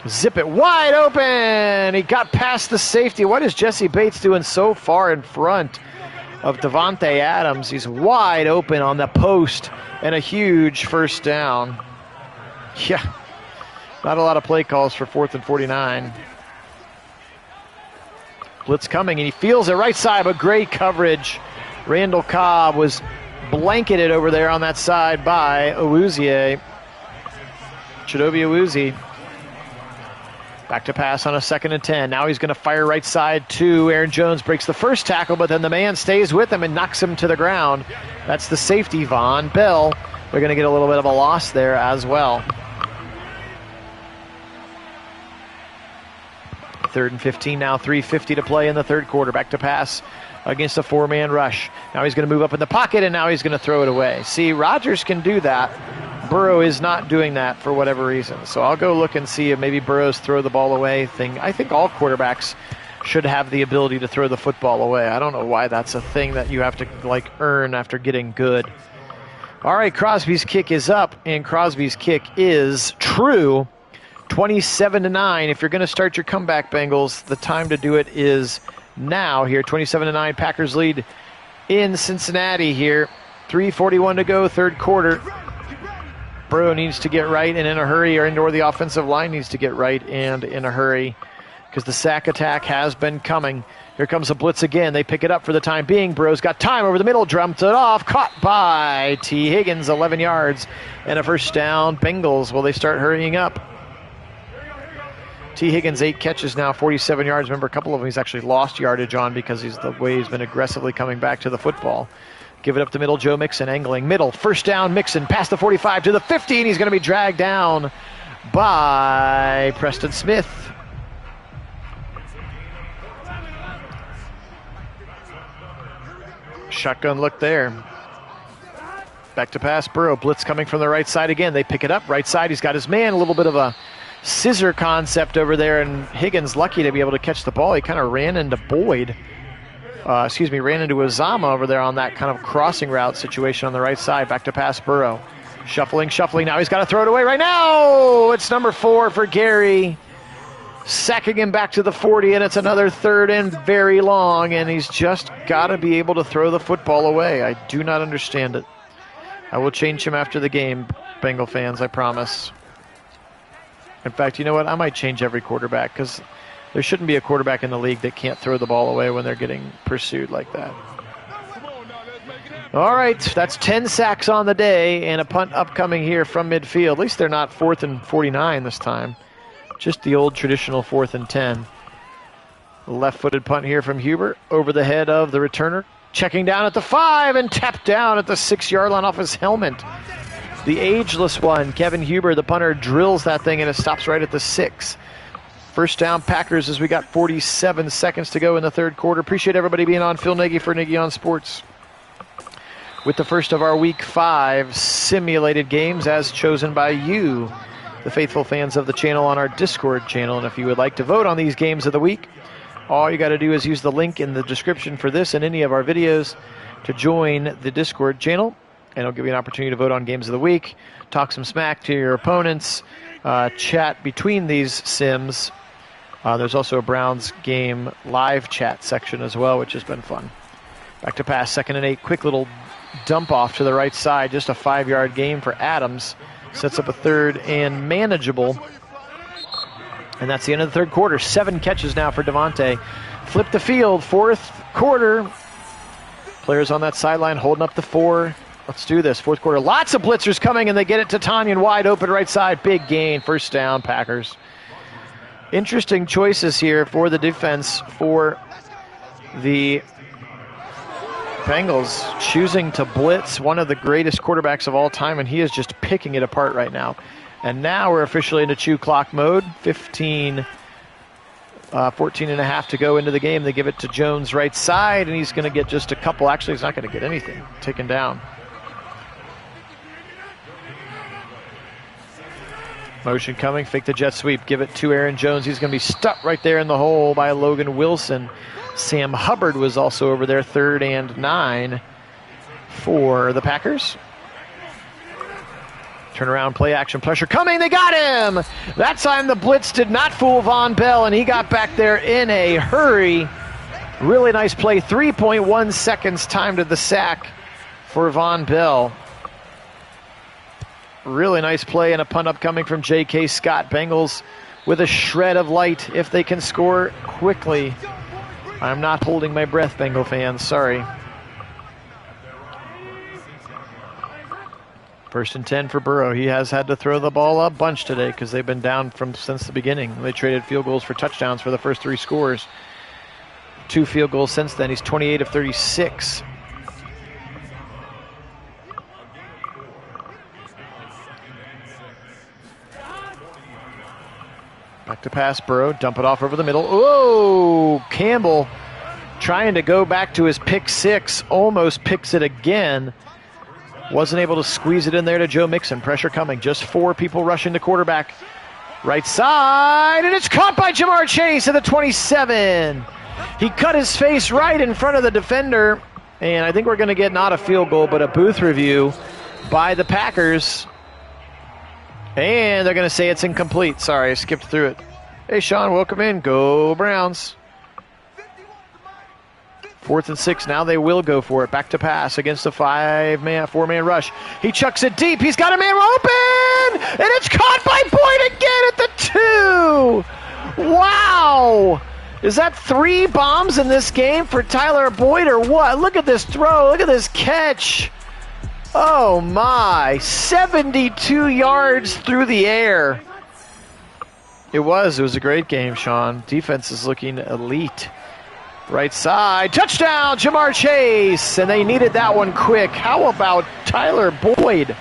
Zip it wide open. He got past the safety. What is Jesse Bates doing so far in front of Davante Adams? He's wide open on the post and a huge first down. Yeah, not a lot of play calls for 4th and 49. Blitz coming, and he feels it right side, but great coverage. Randall Cobb was blanketed over there on that side by Awuzie. Chidobe Awuzie. Back to pass on a 2nd and 10. Now he's going to fire right side to Aaron Jones. Breaks the first tackle, but then the man stays with him and knocks him to the ground. That's the safety, Von Bell. They're going to get a little bit of a loss there as well. 3rd and 15 now, 3:50 to play in the third quarter. Back to pass against a 4-man rush. Now he's going to move up in the pocket, and now he's going to throw it away. See, Rodgers can do that. Burrow is not doing that for whatever reason. So I'll go look and see if maybe Burrow's throw the ball away thing. I think all quarterbacks should have the ability to throw the football away. I don't know why that's a thing that you have to earn after getting good. All right, Crosby's kick is up, and Crosby's kick is true. 27-9. If you're going to start your comeback, Bengals, the time to do it is now here. 27-9, Packers lead in Cincinnati here. 3:41 to go, third quarter. Burrow needs to get right and in a hurry, or the offensive line needs to get right and in a hurry because the sack attack has been coming. Here comes a blitz again. They pick it up for the time being. Burrow's got time over the middle, drummed it off, caught by T. Higgins, 11 yards, and a first down. Bengals, will they start hurrying up? T. Higgins, 8 catches now, 47 yards. Remember, a couple of them he's actually lost yardage on because he's the way he's been aggressively coming back to the football. Give it up the middle, Joe Mixon angling. Middle, first down, Mixon past the 45 to the 50, and he's going to be dragged down by Preston Smith. Shotgun look there. Back to pass, Burrow. Blitz coming from the right side again. They pick it up, right side. He's got his man, a little bit of a scissor concept over there, and Higgins lucky to be able to catch the ball. He kind of ran into ran into Uzama over there on that kind of crossing route situation on the right side. Back to pass, Burrow. Shuffling. Now he's got to throw it away right now. It's number 4 for Gary. Sacking him back to the 40, and it's another 3rd and very long, and he's just got to be able to throw the football away. I do not understand it. I will change him after the game, Bengal fans, I promise. In fact, you know what? I might change every quarterback because there shouldn't be a quarterback in the league that can't throw the ball away when they're getting pursued like that. All right, that's 10 sacks on the day and a punt upcoming here from midfield. At least they're not 4th and 49 this time. Just the old traditional 4th and 10. Left-footed punt here from Huber over the head of the returner. Checking down at the 5 and tapped down at the 6-yard line off his helmet. The ageless one, Kevin Huber, the punter, drills that thing and it stops right at the 6. First down, Packers, as we got 47 seconds to go in the third quarter. Appreciate everybody being on. Phil Nagy for Nagy on Sports. With the first of our Week 5 simulated games as chosen by you, the faithful fans of the channel, on our Discord channel. And if you would like to vote on these games of the week, all you got to do is use the link in the description for this and any of our videos to join the Discord channel. And it'll give you an opportunity to vote on games of the week, talk some smack to your opponents, chat between these sims. There's also a Browns game live chat section as well, which has been fun. Back to pass, 2nd and 8. Quick little dump off to the right side. Just a 5-yard gain for Adams. Sets up a 3rd and manageable. And that's the end of the third quarter. 7 catches now for Devontae. Flip the field, fourth quarter. Players on that sideline holding up the 4. Let's do this. Fourth quarter. Lots of blitzers coming, and they get it to Tanyan wide open right side. Big gain. First down, Packers. Interesting choices here for the defense for the Bengals, choosing to blitz one of the greatest quarterbacks of all time, and he is just picking it apart right now. And now we're officially into chew clock mode. 14 and a half to go into the game. They give it to Jones right side, and he's going to get just a couple. Actually, he's not going to get anything taken down. Motion coming, fake the jet sweep, give it to Aaron Jones. He's going to be stuck right there in the hole by Logan Wilson. Sam Hubbard was also over there, 3rd and 9 for the Packers. Turnaround, play action, pressure coming, they got him! That time the blitz did not fool Von Bell, and he got back there in a hurry. Really nice play, 3.1 seconds time to the sack for Von Bell. Really nice play and a punt upcoming from J.K. Scott. Bengals with a shred of light if they can score quickly. I'm not holding my breath, Bengal fans. Sorry. 1st and 10 for Burrow. He has had to throw the ball a bunch today because they've been down since the beginning. They traded field goals for touchdowns for the first 3 scores. 2 field goals since then. He's 28 of 36. Back to pass, Burrow, dump it off over the middle. Oh, Campbell trying to go back to his pick 6, almost picks it again. Wasn't able to squeeze it in there to Joe Mixon. Pressure coming, just 4 people rushing the quarterback. Right side, and it's caught by Jamar Chase at the 27. He cut his face right in front of the defender, and I think we're going to get not a field goal, but a booth review by the Packers. And they're going to say it's incomplete. Sorry, I skipped through it. Hey, Sean, welcome in. Go Browns. 4th and 6. Now they will go for it. Back to pass against a 4-man rush. He chucks it deep. He's got a man open! And it's caught by Boyd again at the 2! Wow! Is that 3 bombs in this game for Tyler Boyd or what? Look at this throw. Look at this catch. Oh my, 72 yards through the air. It was a great game, Sean. Defense is looking elite. Right side, touchdown, Jamar Chase. And they needed that one quick. How about Tyler Boyd?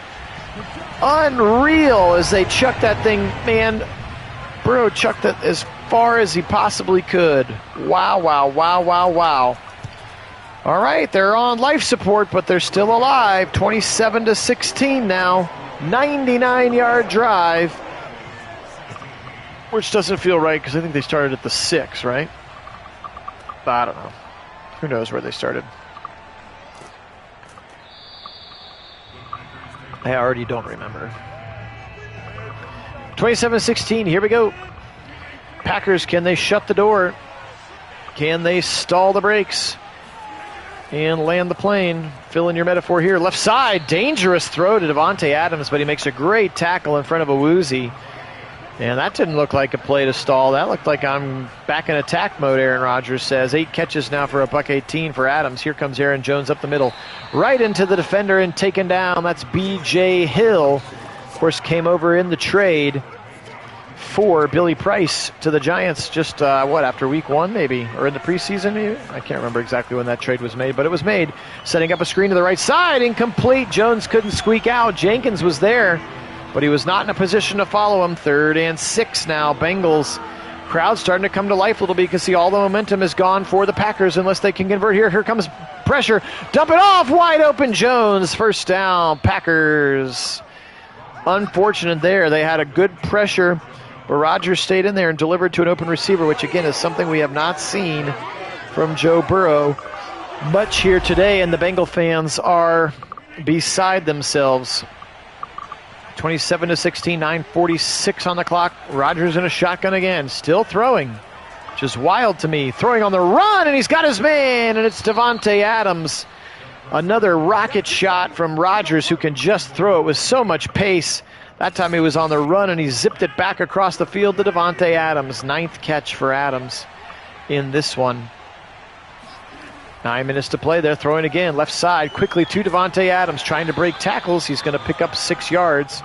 Unreal as they chucked that thing, man. Burrow chucked it as far as he possibly could. Wow, wow, wow, wow, wow. All right, they're on life support, but they're still alive. 27-16 now. 99-yard drive. Which doesn't feel right because I think they started at the 6, right? I don't know. Who knows where they started? I already don't remember. 27-16, here we go. Packers, can they shut the door? Can they stall the brakes? And land the plane. Fill in your metaphor here. Left side, dangerous throw to Davante Adams, but he makes a great tackle in front of a Woozy. And that didn't look like a play to stall. That looked like I'm back in attack mode, Aaron Rodgers says. 8 catches now for $118 for Adams. Here comes Aaron Jones up the middle. Right into the defender and taken down. That's B.J. Hill. Of course, came over in the trade for Billy Price to the Giants just, after week 1 maybe? Or in the preseason maybe? I can't remember exactly when that trade was made, but it was made. Setting up a screen to the right side. Incomplete. Jones couldn't squeak out. Jenkins was there, but he was not in a position to follow him. 3rd and 6 now. Bengals. Crowd starting to come to life a little bit because all the momentum is gone for the Packers unless they can convert here. Here comes pressure. Dump it off. Wide open Jones. First down. Packers. Unfortunate there. They had a good pressure, but Rodgers stayed in there and delivered to an open receiver, which again is something we have not seen from Joe Burrow much here today, and the Bengal fans are beside themselves. 27-16, 9:46 on the clock. Rodgers in a shotgun again, still throwing. Just wild to me. Throwing on the run, and he's got his man, and it's Davante Adams. Another rocket shot from Rodgers, who can just throw it with so much pace. That time he was on the run, and he zipped it back across the field to Davante Adams. 9th catch for Adams in this one. 9 minutes to play. They're throwing again. Left side, quickly to Davante Adams, trying to break tackles. He's going to pick up 6 yards.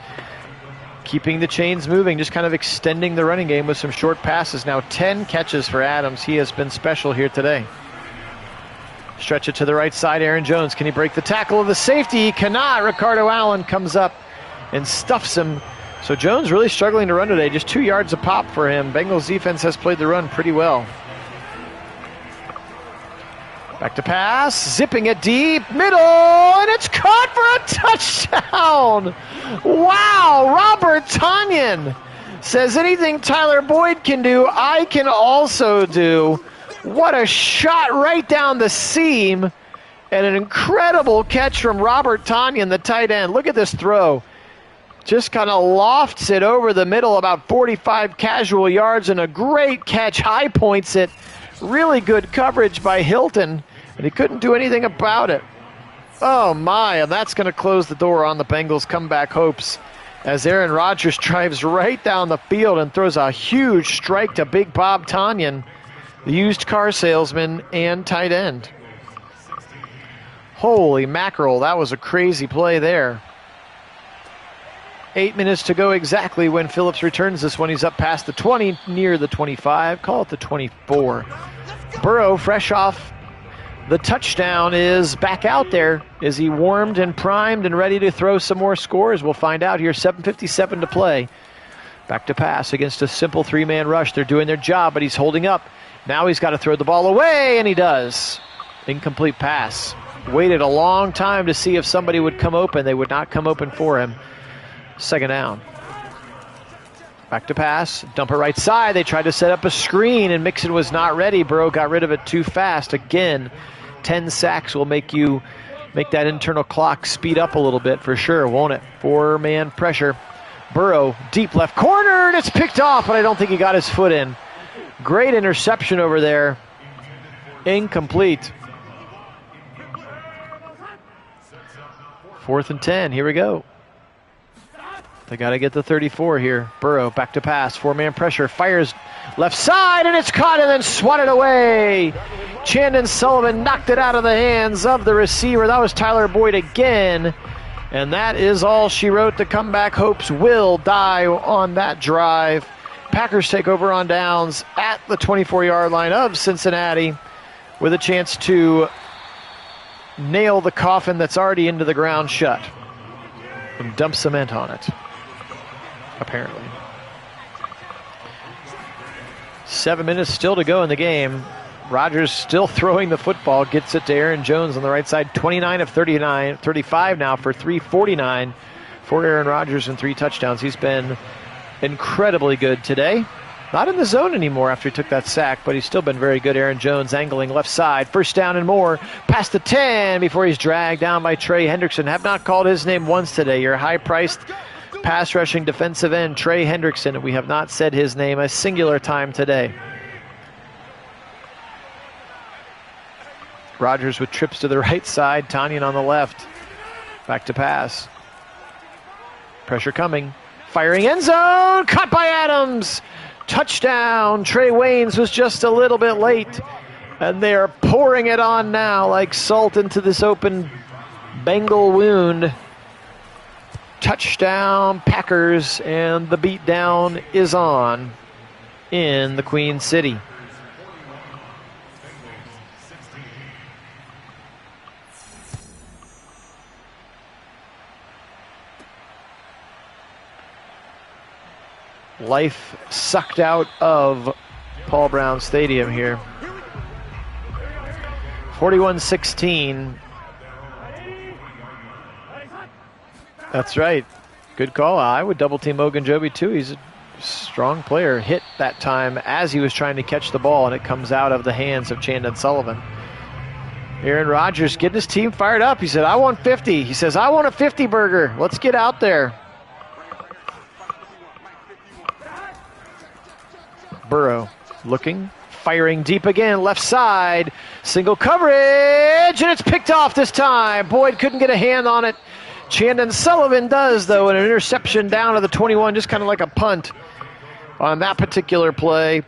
Keeping the chains moving, just kind of extending the running game with some short passes. Now 10 catches for Adams. He has been special here today. Stretch it to the right side, Aaron Jones. Can he break the tackle of the safety? He cannot. Ricardo Allen comes up and stuffs him. So Jones really struggling to run today. Just 2 yards a pop for him. Bengals defense has played the run pretty well. Back to pass, zipping it deep, middle, and it's caught for a touchdown. Wow, Robert Tonyan says anything Tyler Boyd can do, I can also do. What a shot right down the seam, and an incredible catch from Robert Tonyan, the tight end. Look at this throw. Just kind of lofts it over the middle, about 45 casual yards, and a great catch, high points it. Really good coverage by Hilton. And he couldn't do anything about it. Oh my, and that's going to close the door on the Bengals' comeback hopes as Aaron Rodgers drives right down the field and throws a huge strike to Big Bob Tonyan, the used car salesman and tight end. Holy mackerel, that was a crazy play there. 8 minutes to go exactly when Phillips returns this one. He's up past the 20, near the 25, call it the 24. Burrow, fresh off the touchdown, is back out there. Is he warmed and primed and ready to throw some more scores? We'll find out here. 7:57 to play. Back to pass against a simple 3-man rush. They're doing their job, but he's holding up. Now he's got to throw the ball away, and he does. Incomplete pass. Waited a long time to see if somebody would come open. They would not come open for him. Second down. Back to pass, dump it right side. They tried to set up a screen, and Mixon was not ready. Burrow got rid of it too fast. Again, 10 sacks will make that internal clock speed up a little bit for sure, won't it? 4-man pressure. Burrow, deep left corner, and it's picked off, but I don't think he got his foot in. Great interception over there. Incomplete. 4th and 10, here we go. They got to get the 34 here. Burrow back to pass. 4-man pressure. Fires left side, and it's caught and then swatted away. Chandon Sullivan knocked it out of the hands of the receiver. That was Tyler Boyd again. And that is all she wrote. The comeback hopes will die on that drive. Packers take over on downs at the 24-yard line of Cincinnati with a chance to nail the coffin that's already into the ground shut and dump cement on it. Apparently. 7 minutes still to go in the game. Rodgers still throwing the football. Gets it to Aaron Jones on the right side. 29 of 39, 35 now for 349 for Aaron Rodgers and 3 touchdowns. He's been incredibly good today. Not in the zone anymore after he took that sack, but he's still been very good. Aaron Jones angling left side. First down and more. Past the 10 before he's dragged down by Trey Hendrickson. Have not called his name once today. Your high-priced pass rushing defensive end, Trey Hendrickson. We have not said his name a singular time today. Rodgers with trips to the right side. Tonyan on the left. Back to pass. Pressure coming. Firing end zone. Caught by Adams. Touchdown. Trey Waynes was just a little bit late. And they are pouring it on now like salt into this open Bengal wound. Touchdown Packers, and the beatdown is on in the Queen City. Life sucked out of Paul Brown Stadium here. 41-16. That's right. Good call. I would double team Ogunjobi too. He's a strong player. Hit that time as he was trying to catch the ball, and it comes out of the hands of Chandon Sullivan. Aaron Rodgers getting his team fired up. He said, I want 50. He says, I want a 50 burger. Let's get out there. Burrow looking, firing deep again, left side. Single coverage, and it's picked off this time. Boyd couldn't get a hand on it. Chandon Sullivan does, though, and an interception down to the 21, just kind of like a punt on that particular play.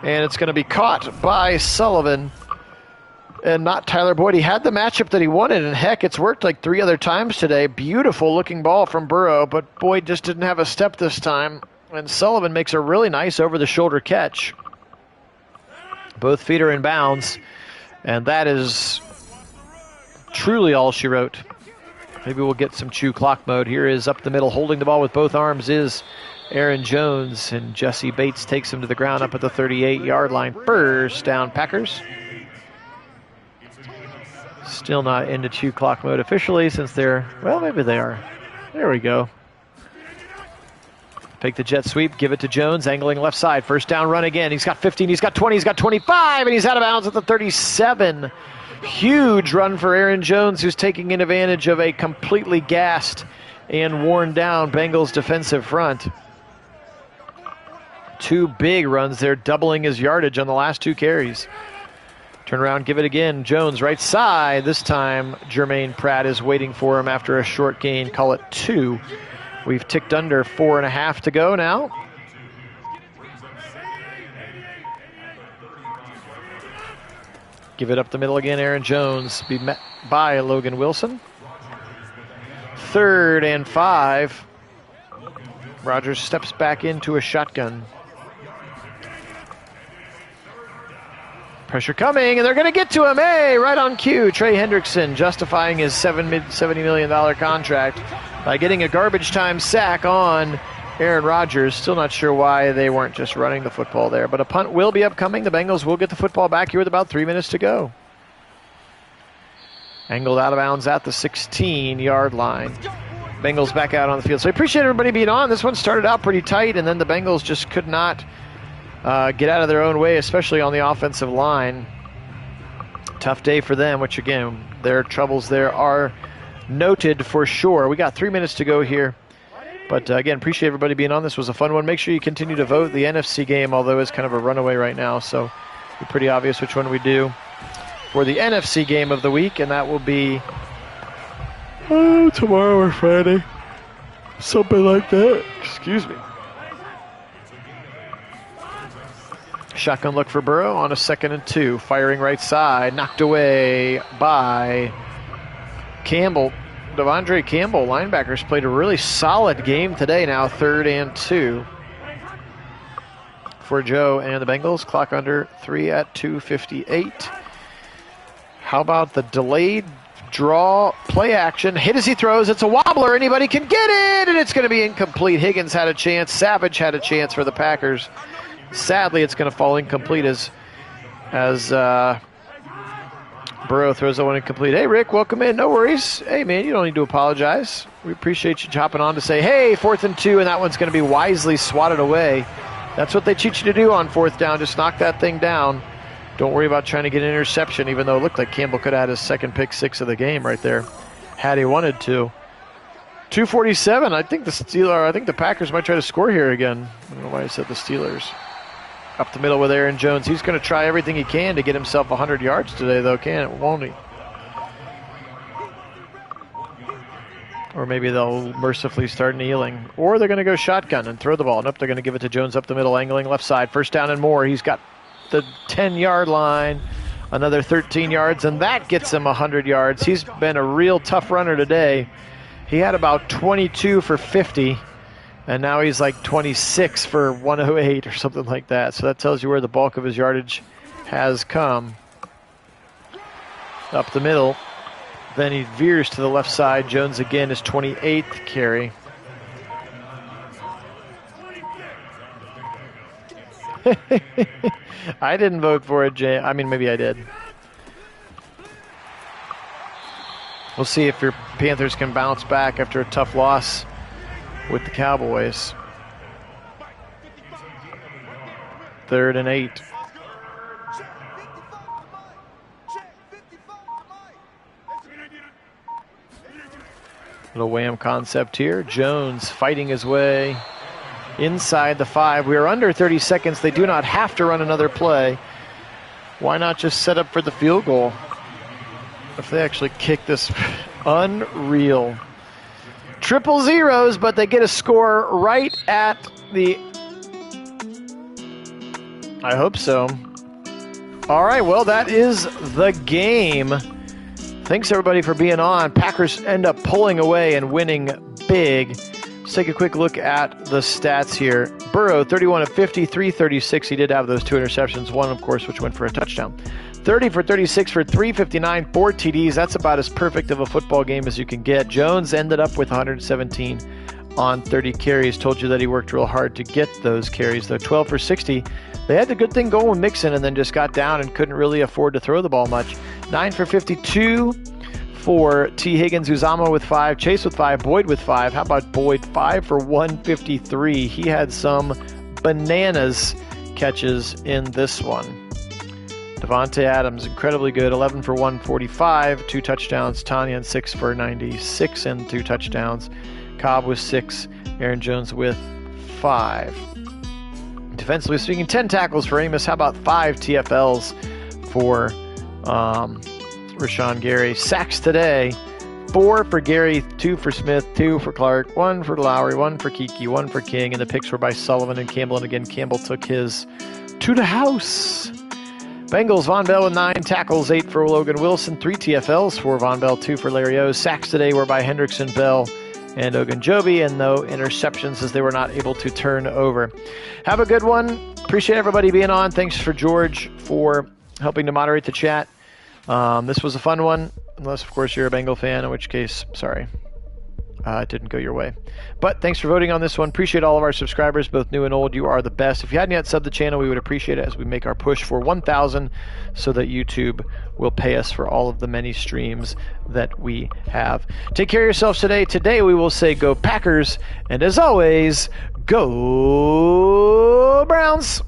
And it's going to be caught by Sullivan and not Tyler Boyd. He had the matchup that he wanted, and heck, it's worked like 3 other times today. Beautiful looking ball from Burrow, but Boyd just didn't have a step this time. And Sullivan makes a really nice over-the-shoulder catch. Both feet are in bounds, and that is truly all she wrote. Maybe we'll get some chew clock mode. Here is up the middle, holding the ball with both arms is Aaron Jones, and Jesse Bates takes him to the ground up at the 38-yard line. First down, Packers. Still not into chew clock mode officially since they're, well, maybe they are. There we go. Take the jet sweep, give it to Jones, angling left side. First down run again. He's got 15, he's got 20, he's got 25, and he's out of bounds at the 37. Huge run for Aaron Jones, who's taking advantage of a completely gassed and worn down Bengals defensive front. 2 big runs there, doubling his yardage on the last 2 carries. Turn around, give it again. Jones right side. This time, Jermaine Pratt is waiting for him after a short gain. Call it 2. We've ticked under 4.5 to go now. Give it up the middle again. Aaron Jones be met by Logan Wilson. 3rd and 5. Rodgers steps back into a shotgun. Pressure coming, and they're going to get to him. Hey, right on cue. Trey Hendrickson justifying his $70 million contract by getting a garbage time sack on Aaron Rodgers. Still not sure why they weren't just running the football there, but a punt will be upcoming. The Bengals will get the football back here with about 3 minutes to go. Angled out of bounds at the 16-yard line. Bengals back out on the field. So I appreciate everybody being on. This one started out pretty tight, and then the Bengals just could not get out of their own way, especially on the offensive line. Tough day for them, which again, their troubles there are noted for sure. We got 3 minutes to go here. But again, appreciate everybody being on. This was a fun one. Make sure you continue to vote. The NFC game, although it's kind of a runaway right now, so it'll be pretty obvious which one we do for the NFC game of the week, and that will be tomorrow or Friday. Something like that. Excuse me. Shotgun look for Burrow on a 2nd and 2. Firing right side. Knocked away by Campbell. Devondre Campbell, linebackers, played a really solid game today. Now 3rd and 2 for Joe and the Bengals. Clock under 3 at 2:58. How about the delayed draw play action? Hit as he throws. It's a wobbler. Anybody can get it, and it's going to be incomplete. Higgins had a chance. Savage had a chance for the Packers. Sadly, it's going to fall incomplete as Burrow throws that one incomplete. Hey, Rick, welcome in. No worries. Hey, man, you don't need to apologize. We appreciate you hopping on to say, hey, 4th and 2, and that one's going to be wisely swatted away. That's what they teach you to do on 4th down. Just knock that thing down. Don't worry about trying to get an interception, even though it looked like Campbell could have had his 2nd pick 6 of the game right there, had he wanted to. 2:47. I think the Packers might try to score here again. I don't know why I said the Steelers. Up the middle with Aaron Jones. He's going to try everything he can to get himself 100 yards today, though, won't he? Or maybe they'll mercifully start kneeling. Or they're going to go shotgun and throw the ball. Nope, they're going to give it to Jones up the middle, angling left side. First down and more. He's got the 10-yard line. Another 13 yards, and that gets him 100 yards. He's been a real tough runner today. He had about 22 for 50. And now he's like 26 for 108 or something like that. So that tells you where the bulk of his yardage has come. Up the middle. Then he veers to the left side. Jones again, his 28th carry. I didn't vote for it, Jay. I mean, maybe I did. We'll see if your Panthers can bounce back after a tough loss with the Cowboys. 3rd and 8. Little wham concept here. Jones fighting his way inside the 5. We are under 30 seconds. They do not have to run another play. Why not just set up for the field goal? If they actually kick this, unreal. 000s, but they get a score right at the... I hope so. All right, well, that is the game. Thanks, everybody, for being on. Packers end up pulling away and winning big. Let's take a quick look at the stats here. Burrow, 31 of 50, 336. He did have those 2 interceptions, one, of course, which went for a touchdown. 30 for 36 for 359, 4 TDs. That's about as perfect of a football game as you can get. Jones ended up with 117 on 30 carries. Told you that he worked real hard to get those carries, though. 12 for 60. They had the good thing going with Mixon and then just got down and couldn't really afford to throw the ball much. 9 for 52 for T. Higgins, Uzama with 5, Chase with 5, Boyd with 5. How about Boyd? 5 for 153. He had some bananas catches in this one. Devontae Adams, incredibly good, 11 for 145, 2 touchdowns. Tanyan, 6 for 96 and 2 touchdowns. Cobb with 6, Aaron Jones with 5. Defensively speaking, 10 tackles for Amos. How about 5 TFLs for Rashawn Gary? Sacks today, 4 for Gary, 2 for Smith, 2 for Clark, 1 for Lowry, 1 for Kiki, 1 for King, and the picks were by Sullivan and Campbell. And again, Campbell took his to the house. Bengals, Von Bell with 9 tackles, 8 for Logan Wilson, 3 TFLs for Von Bell, 2 for Larry O. Sacks today were by Hendrickson, Bell, and Ogunjobi, and no interceptions as they were not able to turn over. Have a good one. Appreciate everybody being on. Thanks for George for helping to moderate the chat. This was a fun one, unless, of course, you're a Bengal fan, in which case, sorry. It didn't go your way. But thanks for voting on this one. Appreciate all of our subscribers, both new and old. You are the best. If you hadn't yet subbed the channel, we would appreciate it as we make our push for 1,000 so that YouTube will pay us for all of the many streams that we have. Take care of yourselves today. Today we will say go Packers, and as always, go Browns!